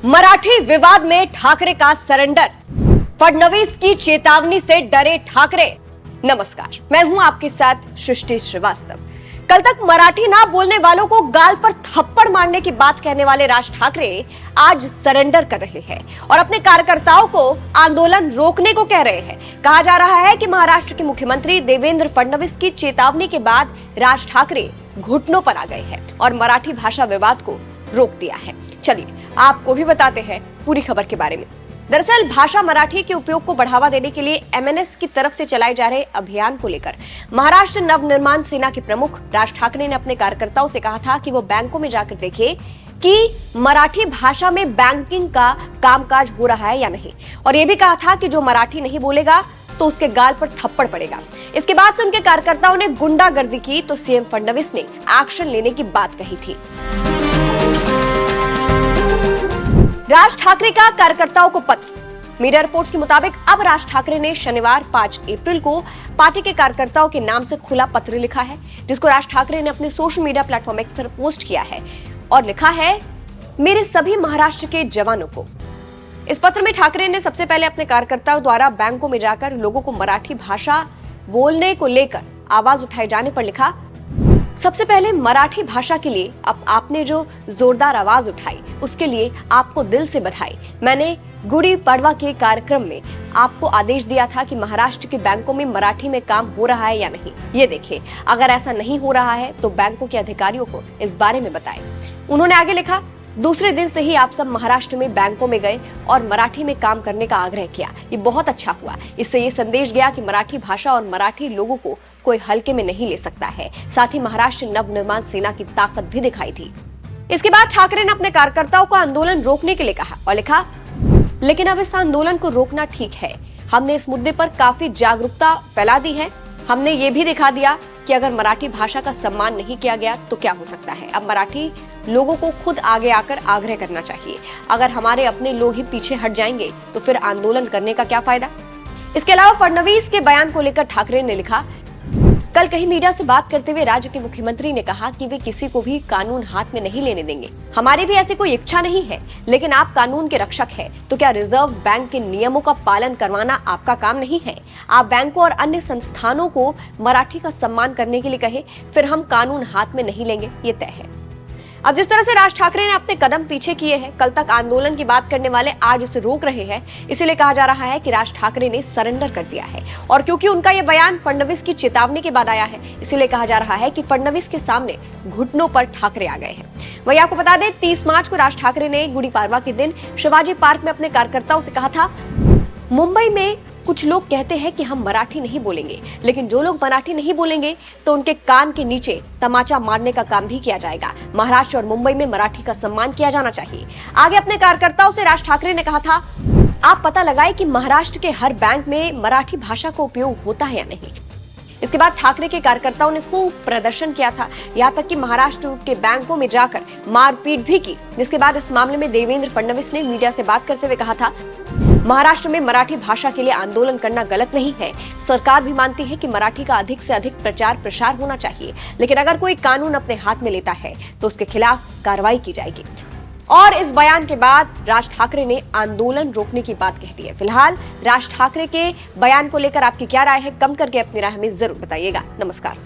मराठी विवाद में ठाकरे का सरेंडर, फडणवीस की चेतावनी से डरे ठाकरे। नमस्कार, मैं हूं आपके साथ सृष्टि श्रीवास्तव। कल तक मराठी ना बोलने वालों को गाल पर थप्पड़ मारने की बात कहने वाले राज ठाकरे आज सरेंडर कर रहे हैं और अपने कार्यकर्ताओं को आंदोलन रोकने को कह रहे हैं। कहा जा रहा है कि महाराष्ट्र के मुख्यमंत्री देवेंद्र फडणवीस की चेतावनी के बाद राज ठाकरे घुटनों पर आ गए हैं और मराठी भाषा विवाद को रोक दिया है। चलिए आपको भी बताते हैं पूरी खबर के बारे में। दरअसल भाषा मराठी के उपयोग को बढ़ावा देने के लिए एमएनएस की तरफ से चलाए जा रहे अभियान को लेकर महाराष्ट्र नवनिर्माण सेना के प्रमुख राज ठाकरे ने अपने कार्यकर्ताओं से कहा था कि वो बैंकों में जाकर देखें कि मराठी भाषा में बैंकिंग का कामकाज हो रहा है या नहीं, और ये भी कहा था कि जो मराठी नहीं बोलेगा तो उसके गाल पर थप्पड़ पड़ेगा। इसके बाद से उनके कार्यकर्ताओं ने गुंडागर्दी की तो सीएम फडणवीस ने एक्शन लेने की बात कही थी। राज ठाकरे का कार्यकर्ताओं को पत्र। मीडिया रिपोर्ट्स के मुताबिक अब राज ठाकरे ने शनिवार 5 अप्रैल को पार्टी के कार्यकर्ताओं के नाम से खुला पत्र लिखा है, जिसको राज ठाकरे ने अपने सोशल मीडिया प्लेटफॉर्म एक्स पर पोस्ट किया है और लिखा है, मेरे सभी महाराष्ट्र के जवानों को। इस पत्र में ठाकरे ने सबसे पहले अपने कार्यकर्ताओं द्वारा बैंकों में जाकर लोगों को मराठी भाषा बोलने को लेकर आवाज उठाए जाने पर लिखा, सबसे पहले मराठी भाषा के लिए अब आपने जो जोरदार आवाज उठाई उसके लिए आपको दिल से बधाई। मैंने गुड़ी पड़वा के कार्यक्रम में आपको आदेश दिया था कि महाराष्ट्र के बैंकों में मराठी में काम हो रहा है या नहीं, ये देखें। अगर ऐसा नहीं हो रहा है तो बैंकों के अधिकारियों को इस बारे में बताएं। उन्होंने आगे लिखा, दूसरे दिन से ही आप सब महाराष्ट्र में बैंकों में गए और मराठी में काम करने का आग्रह किया, ये बहुत अच्छा हुआ। इससे ये संदेश गया कि मराठी भाषा और मराठी लोगों को कोई हल्के में नहीं ले सकता है। साथ ही महाराष्ट्र नवनिर्माण सेना की ताकत भी दिखाई थी। इसके बाद ठाकरे ने अपने कार्यकर्ताओं को आंदोलन रोकने के लिए कहा और लिखा, लेकिन अब इस आंदोलन को रोकना ठीक है। हमने इस मुद्दे पर काफी जागरूकता फैला दी है। हमने ये भी दिखा दिया कि अगर मराठी भाषा का सम्मान नहीं किया गया तो क्या हो सकता है। अब मराठी लोगों को खुद आगे आकर आग्रह करना चाहिए। अगर हमारे अपने लोग ही पीछे हट जाएंगे तो फिर आंदोलन करने का क्या फायदा। इसके अलावा फडणवीस के बयान को लेकर ठाकरे ने लिखा, कल कहीं मीडिया से बात करते हुए राज्य के मुख्यमंत्री ने कहा कि वे किसी को भी कानून हाथ में नहीं लेने देंगे। हमारी भी ऐसी कोई इच्छा नहीं है, लेकिन आप कानून के रक्षक हैं, तो क्या रिजर्व बैंक के नियमों का पालन करवाना आपका काम नहीं है? आप बैंकों और अन्य संस्थानों को मराठी का सम्मान करने के लिए कहे, फिर हम कानून हाथ में नहीं लेंगे, ये तय है। अब जिस तरह से राज ठाकरे ने अपने कदम पीछे किए हैं, कल तक आंदोलन की बात करने वाले आज इसे रोक रहे हैं, इसीलिए कहा जा रहा है कि राज ठाकरे ने सरेंडर कर दिया है। और क्योंकि उनका यह बयान फडणवीस की चेतावनी के बाद आया है, इसीलिए कहा जा रहा है कि फडणवीस के सामने घुटनों पर ठाकरे आ गए हैं। वहीं आपको बता दें, 30 मार्च को राज ठाकरे ने गुड़ी पड़वा के दिन शिवाजी पार्क में अपने कार्यकर्ताओं से कहा था, मुंबई में कुछ लोग कहते हैं कि हम मराठी नहीं बोलेंगे, लेकिन जो लोग मराठी नहीं बोलेंगे तो उनके कान के नीचे तमाचा मारने का काम भी किया जाएगा। महाराष्ट्र और मुंबई में मराठी का सम्मान किया जाना चाहिए। आगे अपने कार्यकर्ताओं से राज ठाकरे ने कहा था, आप पता लगाएं कि महाराष्ट्र के हर बैंक में मराठी भाषा का उपयोग होता है या नहीं। इसके बाद ठाकरे के कार्यकर्ताओं ने खूब प्रदर्शन किया था, यहाँ तक कि महाराष्ट्र के बैंकों में जाकर मारपीट भी की। जिसके बाद इस मामले में देवेंद्र फडणवीस ने मीडिया से बात करते हुए कहा था, महाराष्ट्र में मराठी भाषा के लिए आंदोलन करना गलत नहीं है। सरकार भी मानती है कि मराठी का अधिक से अधिक प्रचार प्रसार होना चाहिए, लेकिन अगर कोई कानून अपने हाथ में लेता है तो उसके खिलाफ कार्रवाई की जाएगी। और इस बयान के बाद राज ठाकरे ने आंदोलन रोकने की बात कह दी है। फिलहाल राज ठाकरे के बयान को लेकर आपकी क्या राय है, कमेंट करके अपनी राय हमें जरूर बताइएगा। नमस्कार।